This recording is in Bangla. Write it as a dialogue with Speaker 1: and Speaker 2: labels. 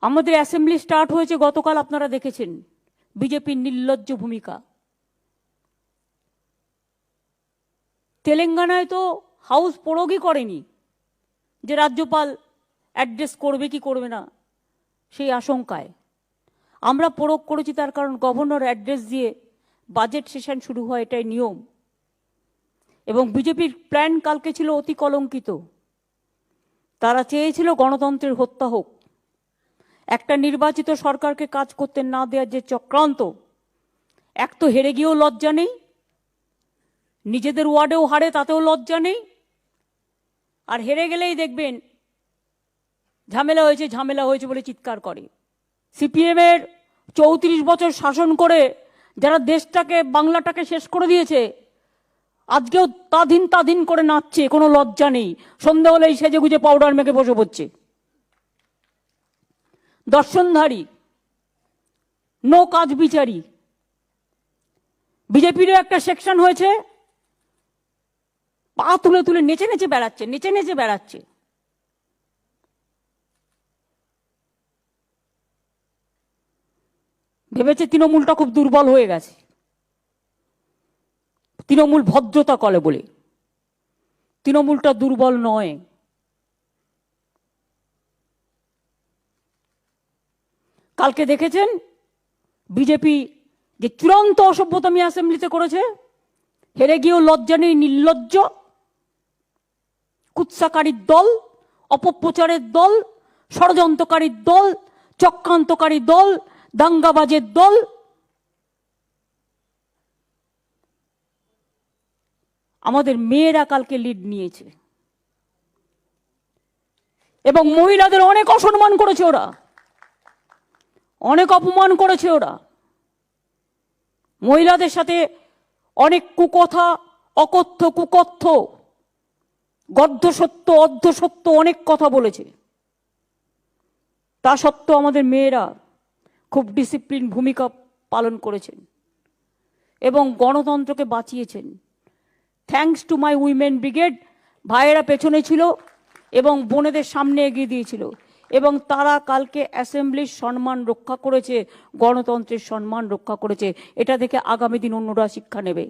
Speaker 1: আমাদের অ্যাসেম্বলি স্টার্ট হয়েছে গতকাল, আপনারা দেখেছেন বিজেপির নির্লজ্জ ভূমিকা। তেলেঙ্গানায় তো হাউস প্রয়োগই করেনি যে রাজ্যপাল অ্যাড্রেস করবে কি করবে না সেই আশঙ্কায়। আমরা প্রয়োগ করেছি, তার কারণ গভর্নর অ্যাড্রেস দিয়ে বাজেট সেশন শুরু হয়, এটাই নিয়ম। এবং বিজেপির প্ল্যান কালকে ছিল অতি কলঙ্কিত। তারা চেয়েছিল গণতন্ত্রের হত্যা হোক, একটা নির্বাচিত সরকারকে কাজ করতে না দেওয়ার যে চক্রান্ত। এক তো হেরে গিয়েও লজ্জা নেই, নিজেদের ওয়ার্ডেও হারে তাতেও লজ্জা নেই, আর হেরে গেলেই দেখবেন ঝামেলা হয়েছে ঝামেলা হয়েছে বলে চিৎকার করে। সিপিএমের 34 বছর শাসন করে যারা দেশটাকে বাংলাটাকে শেষ করে দিয়েছে, আজকেও তাধীন করে নাচছে, কোনো লজ্জা নেই। সন্ধ্যা হলেই সেজে গুজে পাউডার মেখে বসে পড়ছে। দর্শনধারী, নো কাজ বিচারী। বিজেপিরও একটা সেকশন হয়েছে, পা তুলে তুলে নেচে নেচে বেড়াচ্ছে। ভেবেছে তৃণমূলটা খুব দুর্বল হয়ে গেছে, তৃণমূল ভদ্রতা করে বলে। তৃণমূলটা দুর্বল নয়। কালকে দেখেছেন বিজেপি যে চূড়ান্ত অসভ্যতামি অ্যাসেম্বলিতে করেছে, হেরে গিয়েও লজ্জা নেই। নির্লজ্জ, কুৎসাকারীর দল, অপপ্রচারের দল, ষড়যন্ত্রকারীর দল, চক্রান্তকারী দল, দাঙ্গাবাজের দল। আমাদের মেয়েরা কালকে লিড নিয়েছে এবং মহিলাদের অনেক অসম্মান করেছে ওরা, অনেক অপমান করেছে ওরা। মহিলাদের সাথে অনেক কুকথা, অকথ্য কুকথ্য, গর্ধ সত্য অর্ধ সত্য অনেক কথা বলেছে। তা সত্ত্বেও আমাদের মেয়েরা খুব ডিসিপ্লিন ভূমিকা পালন করেছেন এবং গণতন্ত্রকে বাঁচিয়েছেন। Thanks to my women brigade. ভাইয়েরা পেছনে ছিল এবং বোনেদের সামনে এগিয়ে দিয়েছিল এবং তারা কালকে অ্যাসেম্বলির সম্মান রক্ষা করেছে, গণতন্ত্রের সম্মান রক্ষা করেছে। এটা দেখে আগামী দিন অন্যরা শিক্ষা নেবে।